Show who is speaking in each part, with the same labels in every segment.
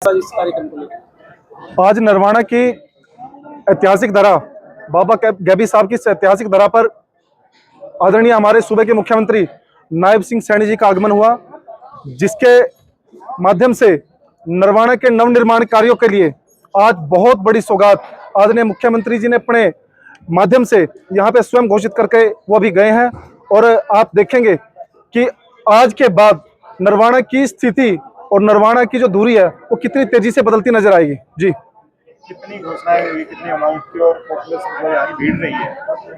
Speaker 1: इस कार्यक्रम को लेकर
Speaker 2: आज नरवाना की ऐतिहासिक धरा बाबा गैबी साहब की ऐतिहासिक धरा पर आदरणीय हमारे सूबे के मुख्यमंत्री नायब सिंह सैनी जी का आगमन हुआ, जिसके माध्यम से नरवाना के नवनिर्माण कार्यों के लिए आज बहुत बड़ी सौगात आदरणीय मुख्यमंत्री जी ने अपने माध्यम से यहाँ पे स्वयं घोषित करके वो अभी गए हैं। और आप देखेंगे कि आज के बाद नरवाना की स्थिति और नरवाना की जो दूरी है वो कितनी तेजी से बदलती नजर आएगी। जी,
Speaker 3: कितनी घोषणाएं हुई, कितनी अमाउंट की और पॉपुलेशन जो यहाँ भीड़ रही है,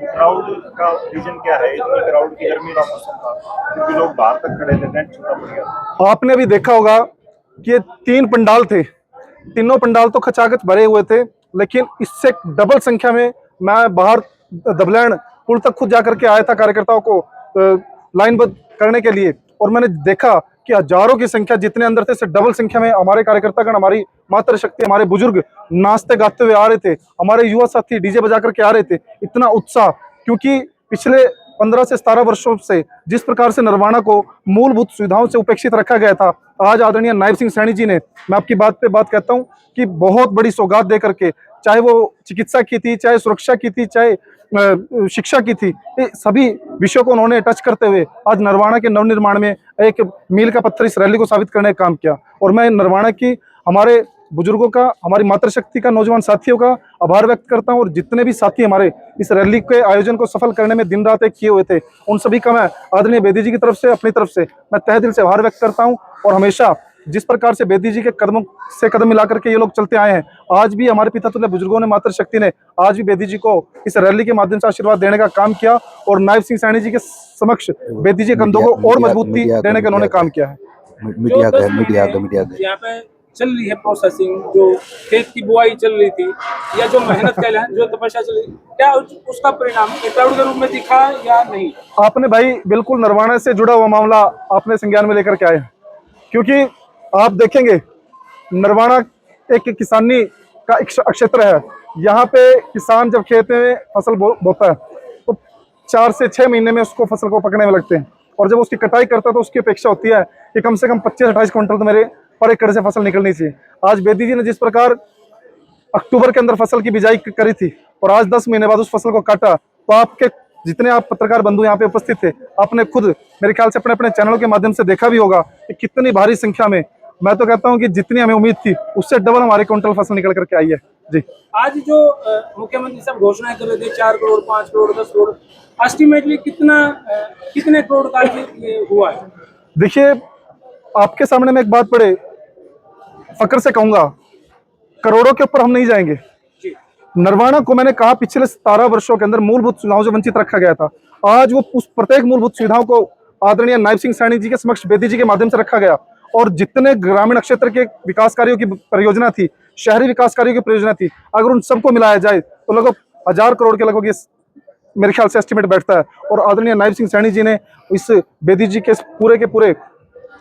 Speaker 3: क्राउड का रीजन क्या है? इतनी क्राउड की गर्मी का मौसम था, क्योंकि लोग बाहर तक खड़े थे, नेट छोटा पड़ गया।
Speaker 2: आपने भी देखा होगा कि ये 3 पंडाल थे, तीनों पंडाल तो खचाखच भरे हुए थे, लेकिन इससे डबल संख्या में मैं बाहर दबलैंड पुल तक खुद जाकर के आया था कार्यकर्ताओं को लाइनबद्ध करने के लिए, और मैंने देखा कि हजारों की संख्या जितने अंदर थे, इससे डबल संख्या में हमारे कार्यकर्तागण, हमारी मातृशक्ति, हमारे बुजुर्ग नाचते गाते हुए आ रहे थे, हमारे युवा साथी डीजे बजा करके आ रहे थे। इतना उत्साह, क्योंकि पिछले 15 से 17 वर्षों से जिस प्रकार से नरवाना को मूलभूत सुविधाओं से उपेक्षित रखा गया था, आज आदरणीय नायब सिंह सैनी जी ने, मैं आपकी बात पे बात कहता हूं कि बहुत बड़ी सौगात दे करके, चाहे वो चिकित्सा की थी, चाहे सुरक्षा की थी, चाहे शिक्षा की थी, ये सभी विषयों को उन्होंने टच करते हुए आज नरवाना के नवनिर्माण में एक मील का पत्थर इस रैली को साबित करने का काम किया। और मैं नरवाना की हमारे बुजुर्गों का, हमारी मातृशक्ति का, नौजवान साथियों का आभार व्यक्त करता हूं, और जितने भी साथी हमारे इस रैली के आयोजन को सफल करने में दिन रात एक किए हुए थे, उन सभी का मैं आदरणीय बेदी जी की तरफ से, अपनी तरफ से मैं तहे दिल से आभार व्यक्त करता हूं। और हमेशा जिस प्रकार से बेदी जी के कदमों से कदम मिला करके ये लोग चलते आए हैं, आज भी हमारे पिता तुल्य बुजुर्गों ने, मातृशक्ति ने आज भी बेदी जी को इस रैली के माध्यम से आशीर्वाद देने का काम किया, और नायब सिंह सैनी जी के समक्ष बेदी जी कंधों को और मजबूती देने का उन्होंने काम किया है।
Speaker 1: मीडिया यहाँ पे चल रही है प्रोसेसिंग, जो खेत की बुआई चल रही थी या जो मेहनत कहलाए, जो तपस्या चल रही, क्या उसका परिणाम क्राउड के रूप में दिखा या नहीं? आपने भाई बिल्कुल नरवाना से जुड़ा हुआ मामला आपने संज्ञान में लेकर के आए हैं, क्योंकि आप देखेंगे नरवाना एक किसानी का क्षेत्र है। यहाँ पे किसान जब खेत में फसल बोता है तो 4 से 6 महीने में उसको फसल को पकने में लगते हैं, और जब उसकी कटाई करता है तो उसकी अपेक्षा होती है कि कम से कम 25-28 क्विंटल तो मेरे पर एकड़ से फसल निकलनी चाहिए। आज बेदी जी ने जिस प्रकार अक्टूबर के अंदर फसल की बिजाई करी थी और आज 10 महीने बाद उस फसल को काटा, तो आपके जितने आप पत्रकार बंधु यहाँ पे उपस्थित थे, आपने खुद मेरे ख्याल से अपने अपने चैनलों के माध्यम से देखा भी होगा कि कितनी भारी संख्या में, मैं तो कहता हूँ कि जितनी हमें उम्मीद थी उससे डबल हमारे क्विंटल फसल निकल करके आई है। जी, आज जो मुख्यमंत्री साहब घोषणाएं कर रहे थे 4 करोड़, 5 करोड़, 10 करोड़, एस्टिमेटली कितने करोड़ का ये हुआ है?
Speaker 2: देखिए, आपके सामने मैं एक बात बड़े फक्र से कहूंगा, करोड़ों के ऊपर हम नहीं जाएंगे। नरवाना को मैंने कहा पिछले 17 वर्षों के अंदर मूलभूत सुविधाओं से वंचित रखा गया था, आज वो उस प्रत्येक मूलभूत सुविधाओं को आदरणीय नायब सिंह सैनी जी के समक्ष बेदी जी के माध्यम से रखा गया। और जितने ग्रामीण क्षेत्र के विकास कार्यों की परियोजना थी, शहरी विकास कार्यों की परियोजना थी, अगर उन सबको मिलाया जाए तो लगभग 1000 करोड़ के लगभग मेरे ख्याल से एस्टिमेट बैठता है। और आदरणीय नायब सिंह सैनी जी ने इस बेदी जी के पूरे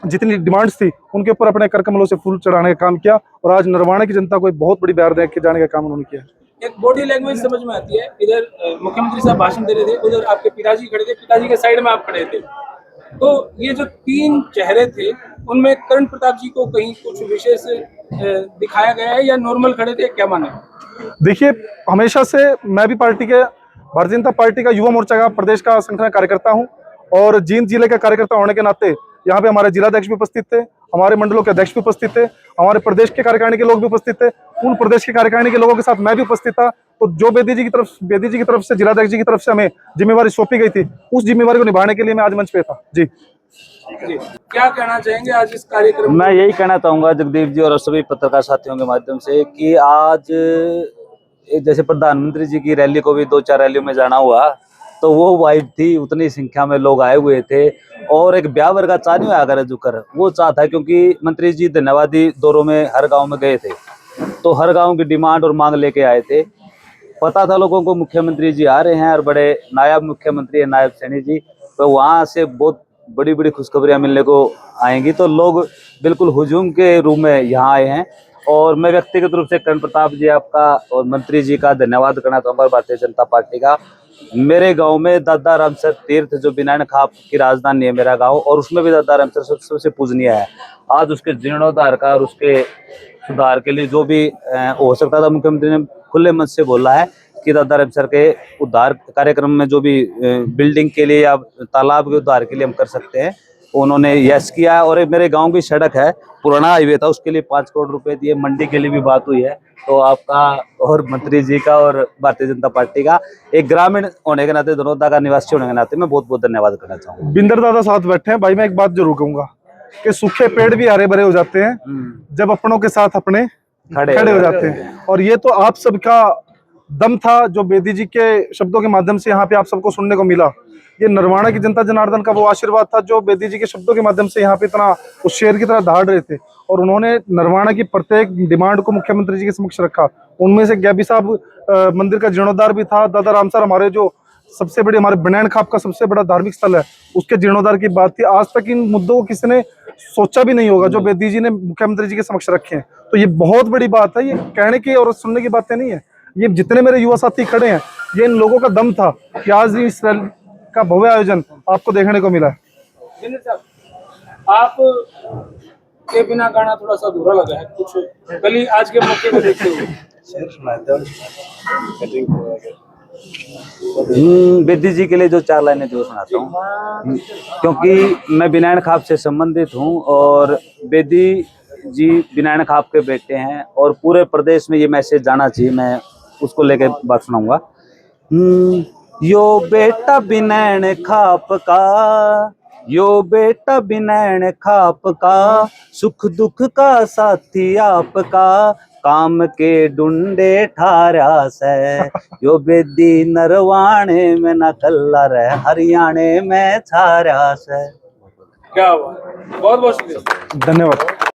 Speaker 2: जितनी डिमांड्स थी उनके ऊपर अपने कर कमलों से फूल चढ़ाने का काम किया, और आज नरवाना की जनता को एक बहुत बड़ी बैर दे के जाने का काम उन्होंने किया।
Speaker 1: एक बॉडी लैंग्वेज समझ में आती है, इधर मुख्यमंत्री साहब भाषण दे रहे थे, उधर आपके पिताजी खड़े थे, पिताजी के साइड में आप खड़े थे, तो ये जो 3 चेहरे थे उनमें करण प्रताप जी को कहीं कुछ विशेष दिखाया गया है या नॉर्मल खड़े थे, क्या माने?
Speaker 2: देखिए, हमेशा से मैं भी भारतीय जनता पार्टी का युवा मोर्चा का प्रदेश का संगठन कार्यकर्ता हूं, और जींद जिले का कार्यकर्ता होने के नाते यहाँ पे हमारे जिलाध्यक्ष भी उपस्थित थे, हमारे मंडलों के अध्यक्ष भी उपस्थित थे, हमारे प्रदेश के कार्यकारिणी के लोग भी उपस्थित थे, उन प्रदेश के कार्यकारिणी के लोगों के साथ मैं भी उपस्थित था। तो जो बेदी जी की तरफ से, जिलाध्यक्ष जी की तरफ से हमें जिम्मेवारी सौंपी गई थी, उस जिम्मेवारी को निभाने के लिए मैं आज मंच पे था। जी,
Speaker 1: क्या कहना चाहेंगे आज इस कार्यक्रम?
Speaker 4: मैं यही कहना चाहूंगा जगदीप जी और सभी पत्रकार साथियों के माध्यम से कि आज जैसे प्रधानमंत्री जी की रैली को भी 2-4 रैलियों में जाना हुआ, तो वो वाइब थी, उतनी संख्या में लोग आए हुए थे, और एक ब्याह वर्ग का चाह नहीं आकर जुकर वो चाह था, क्योंकि मंत्री जी धन्यवादी दौरों में हर गांव में गए थे, तो हर गांव की डिमांड और मांग लेके आए थे। पता था लोगों को मुख्यमंत्री जी आ रहे हैं और बड़े नायाब मुख्यमंत्री है नायब सैनी जी, तो वहाँ से बहुत बड़ी बड़ी खुशखबरियां मिलने को आएंगी, तो लोग बिल्कुल हुजूम के रूप में यहाँ आए हैं। और मैं व्यक्तिगत रूप से करण प्रताप जी आपका और मंत्री जी का धन्यवाद करना चाहूँगा, भारतीय जनता पार्टी का। मेरे गांव में दादा रामसर तीर्थ, जो बिनायन खाप की राजधानी है मेरा गांव, और उसमें भी दादा रामसर सबसे पूजनीय है। आज उसके जीर्णोद्धार का और उसके सुधार के लिए जो भी हो सकता था, मुख्यमंत्री ने खुले मन से बोला है कि दादा सर के उद्धार कार्यक्रम में जो भी बिल्डिंग के लिए या तालाब के उद्धार के लिए हम कर सकते हैं, उन्होंने यस किया है। और एक मेरे गांव की सड़क है, पुराना हाईवे था, उसके लिए 5 करोड़ रुपए दिए। मंडी के लिए भी बात हुई है। तो आपका और मंत्री जी का और भारतीय जनता पार्टी का, एक ग्रामीण होने के नाते, धनौदा का निवासी होने के नाते, मैं बहुत बहुत धन्यवाद करना चाहूंगा।
Speaker 2: बिंदर दादा साथ बैठे हैं भाई, मैं एक बात जरूर कहूंगा कि सूखे पेड़ भी हरे भरे हो जाते हैं जब अपनों के साथ अपने खड़े हो जाते हैं। और ये तो आप सबका दम था जो बेदी जी के शब्दों के माध्यम से यहाँ पे आप सबको सुनने को मिला। ये नरवाना की जनता जनार्दन का वो आशीर्वाद था जो बेदी जी के शब्दों के माध्यम से यहाँ पे इतना उस शेर की तरह दहाड़ रहे थे। और उन्होंने नरवाना की प्रत्येक डिमांड को मुख्यमंत्री जी के समक्ष रखा। उनमें से गैबी साहब मंदिर का जीर्णोद्धार भी था। दादा रामसर हमारे जो सबसे बड़े, हमारे बनैन खाप का सबसे बड़ा धार्मिक स्थल है, उसके जीर्णोद्धार की बात थी। आज तक इन मुद्दों को किसी ने सोचा भी नहीं होगा जो बेदी जी ने मुख्यमंत्री जी के समक्ष रखे हैं। तो ये बहुत बड़ी बात है, ये कहने की और सुनने की बातें नहीं है। ये जितने मेरे युवा साथी खड़े हैं, ये इन लोगों का दम था कि आज इस रैली का भव्य आयोजन आपको देखने को मिला है।
Speaker 1: बिंदर साहब, आप के बिना गाना थोड़ा सा अधूरा लगा है, कुछ कल आज के मौके को देखते हुए।
Speaker 4: बेदी जी के लिए जो 4 लाइनें जो सुनाता हूँ, क्योंकि मैं बिनायन खाप से संबंधित हूँ और बेदी जी बिनायन खाप के बेटे हैं और पूरे प्रदेश में ये मैसेज जाना चाहिए। मैं उसको लेकर बात सुनाऊंगा। यो बेटा बिनायन खाप का, यो बेटा बिनायन खाप का, सुख दुख का साथी आपका, काम के डुंडे ठारा से। यो बेदी नरवाणे में न कल्ला रह, हरियाणे में छारा से।
Speaker 1: क्या बात, बहुत बहुत शुक्रिया।
Speaker 2: धन्यवाद।